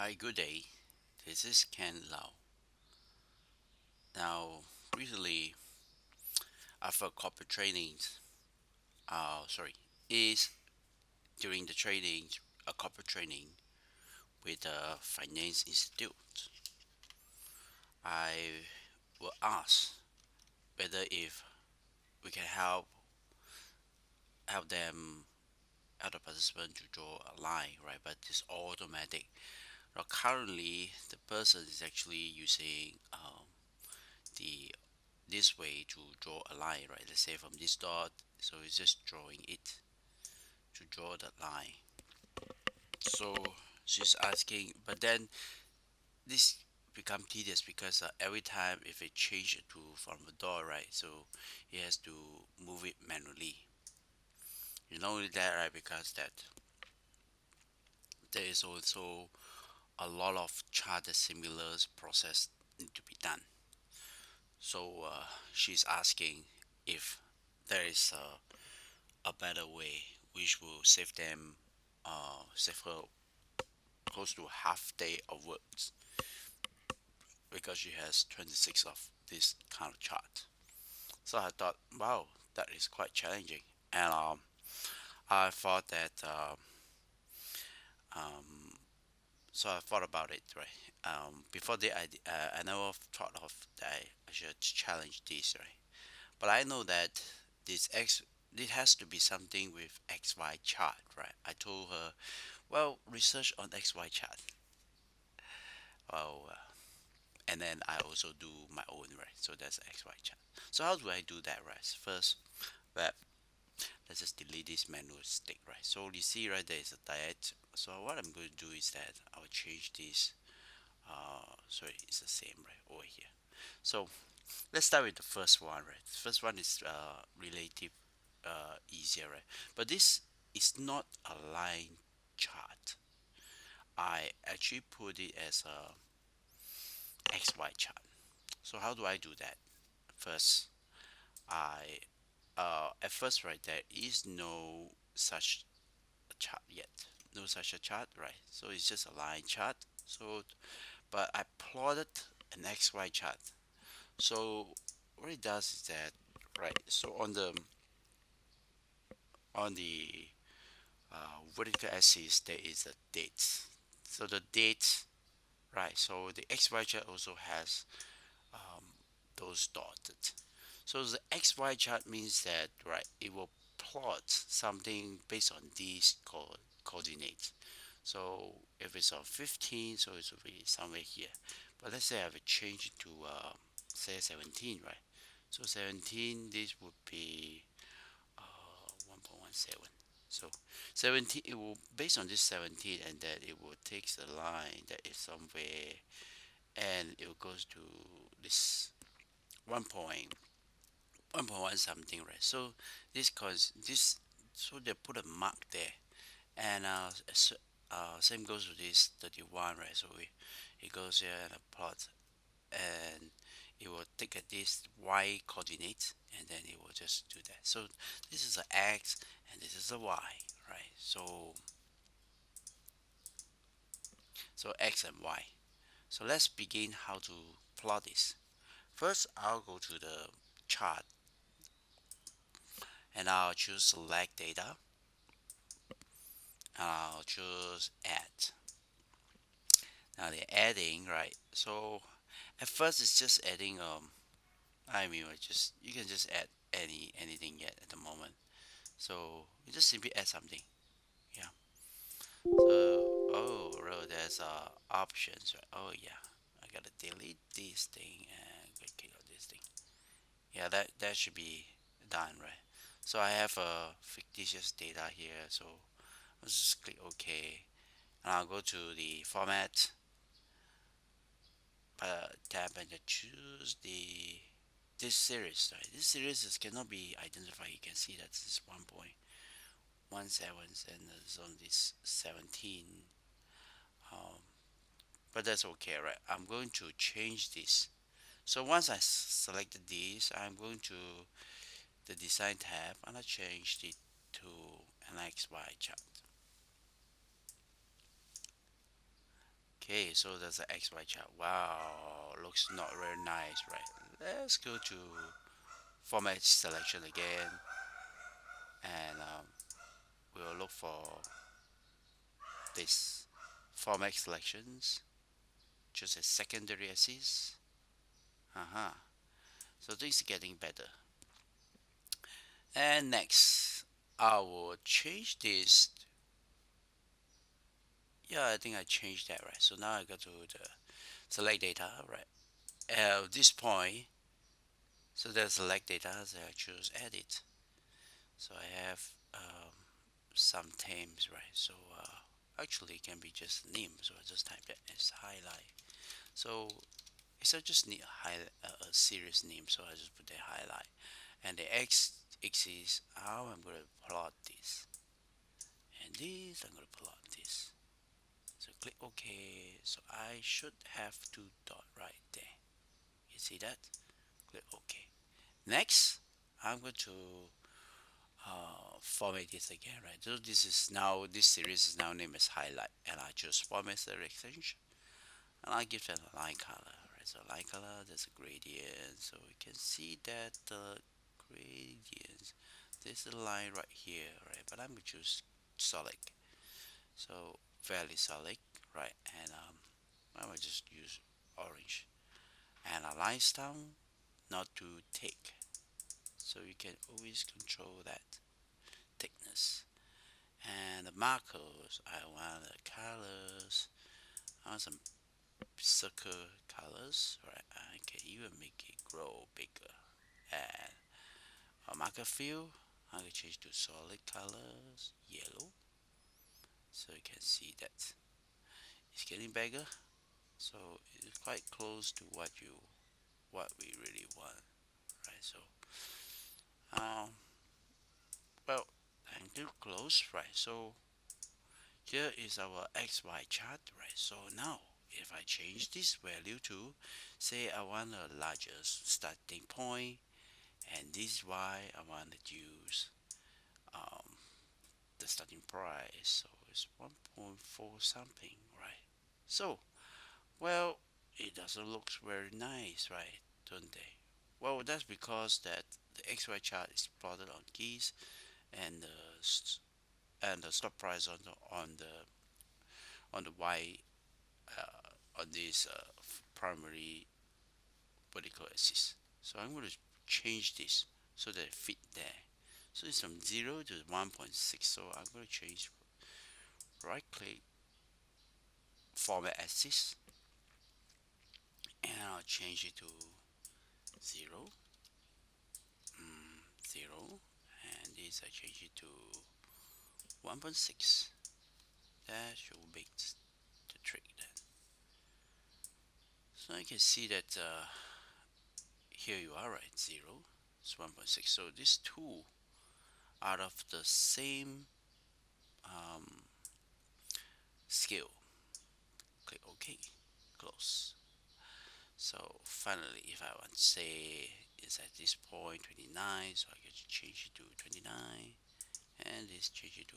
Hi, good day. This is Ken Lau. Now, recently, after corporate trainings, sorry, is during the training, a corporate training with a finance institute, I will ask whether if we can help them, help the participant to draw a line, right? But it's automatic. Now, currently, the person is actually using the this way to draw a line, right? Let's say from this dot, so it's just drawing it to draw the line. So she's asking, but then this become tedious because every time if it change it to from the door, right? So he has to move it manually. You know that, right? Because that there is also a lot of chart similars process need to be done. So she's asking if there is a better way which will save them save her close to half day of works because she has 26 of this kind of chart. So I thought, wow, that is quite challenging. And I thought that, um, so I thought about it, right? Before that, I never thought of that I should challenge this, right? But I know that this has to be something with XY chart, right? I told her, well, research on XY chart. Well, and then I also do my own, right? So that's XY chart. So how do I do that, right? First, well, let's just delete this manual stick, right? So you see, right, there is a diet. So what I'm going to do is that I'll change this. Sorry, it's the same, right, over here. So let's start with the first one, right? The first one is relative easier, right? But this is not a line chart. I actually put it as a XY chart. So how do I do that? First, I at first, right, there is no such a chart yet, no such a chart, right? So it's just a line chart. So but I plotted an XY chart. So what it does is that, right, so on the vertical axis there is a date. So the date, right, so the XY chart also has um, those dotted. So the XY chart means that, right, it will plot something based on these coordinates. So if it's on 15, so it will be somewhere here. But let's say I have a change to say 17, right? So 17, this would be 1.17. So 17, it will based on this 17, and that it will take the line that is somewhere, and it will goes to this 1.1 something, right? So this, so they put a mark there, and same goes with this 31, right? So it goes here and a plot, and it will take at this y coordinate, and then it will just do that. So this is a x, and this is a y, right? So x and y. So let's begin how to plot this. First, I'll go to the chart, and I'll choose select data, and I'll choose add. Now they're adding, right? So at first it's just adding I mean, just you can just add anything yet at the moment. So you just simply add something. Yeah. So oh, there's options, right? Oh yeah, I gotta delete this thing and click on this thing. Yeah, that should be done, right? So I have a fictitious data here, so let's just click OK, and I'll go to the format tab and choose the this series, right? This series cannot be identified. You can see that this is 1.17 and it's on this 17. Um, but that's okay, right? I'm going to change this. So once I selected this, I'm going to the design tab and I changed it to an XY chart. Okay, so that's the XY chart. Wow, looks not very nice, right? Let's go to format selection again, and we'll look for this format selections. Just a secondary axis. Uh-huh. So things are getting better. And next, I will change this. Yeah, I think I changed that, right? So now I go to the select data, right? At this point, so there's select data, so I choose edit. So I have some themes, right? So actually it can be just name. So I just type that as highlight. So it's not just need a serious name, so I just put the highlight. And the x axis, how I'm going to plot this. And this, I'm going to plot this. So click OK. So I should have two dot right there. You see that? Click OK. Next, I'm going to format this again, right? So this is now, this series is now named as highlight, and I just format the extension, and I give that a line color, right? So line color, there's a gradient, so we can see that the gradient, there's a line right here, right? But I'm gonna choose solid, so fairly solid, right? And I will just use orange, and a line style not too thick, so you can always control that thickness. And the markers, I want the colors, I want some circle colors, right? I can even make it grow bigger. And a marker fill, I can change to solid colors, yellow, so you can see that it's getting bigger. So it's quite close to what we really want, right? So um, well, I'm too close, right? So here is our XY chart, right? So now if I change this value to, say I want a larger starting point, and this is why I want to use um, the starting price, so it's 1.4 something, right? So, well, it doesn't look very nice, right? Don't they? Well, that's because that the XY chart is plotted on keys, and and the stop price on the Y on this primary vertical axis. So I'm going to change this so that it fit there. So it's from 0 to 1.6. So I'm going to change, right click, format axis, and I'll change it to 0, 0, and this I change it to 1.6. That should make the trick then. So I can see that here you are, right? 0, it's 1.6. So these two out of the same um, scale. Click OK, close. So finally, if I want to say it's at this point 29, so I can change it to 29, and this change it to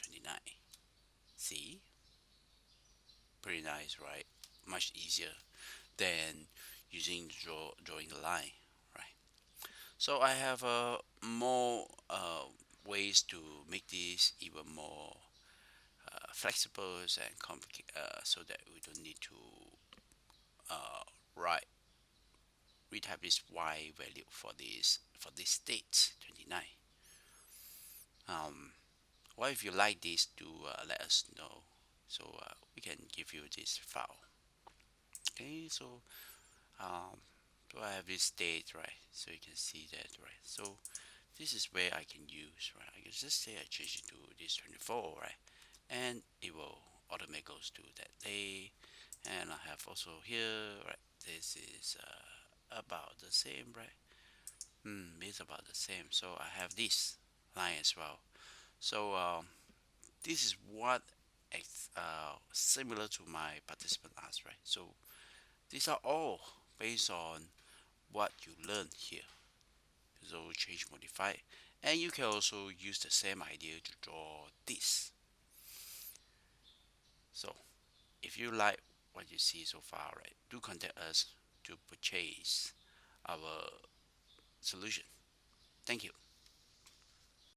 29. See, pretty nice, right? Much easier than using drawing the line, right? So I have more ways to make this even more flexible and complicated, so that we don't need to uh, write we type this y value for this state 29. Well, if you like this, do let us know, so we can give you this file. Okay, so um so I have this date, right? So you can see that, right? So this is where I can use, right? I can just say I change it to this 24, right? And it will automatically goes to that day. And I have also here, right? This is about the same, right? It's about the same. So I have this line as well. So this is what similar to my participant asked, right? So these are all based on what you learn here. So change, modify, and you can also use the same idea to draw this. So if you like what you see so far, right, do contact us to purchase our solution. Thank you.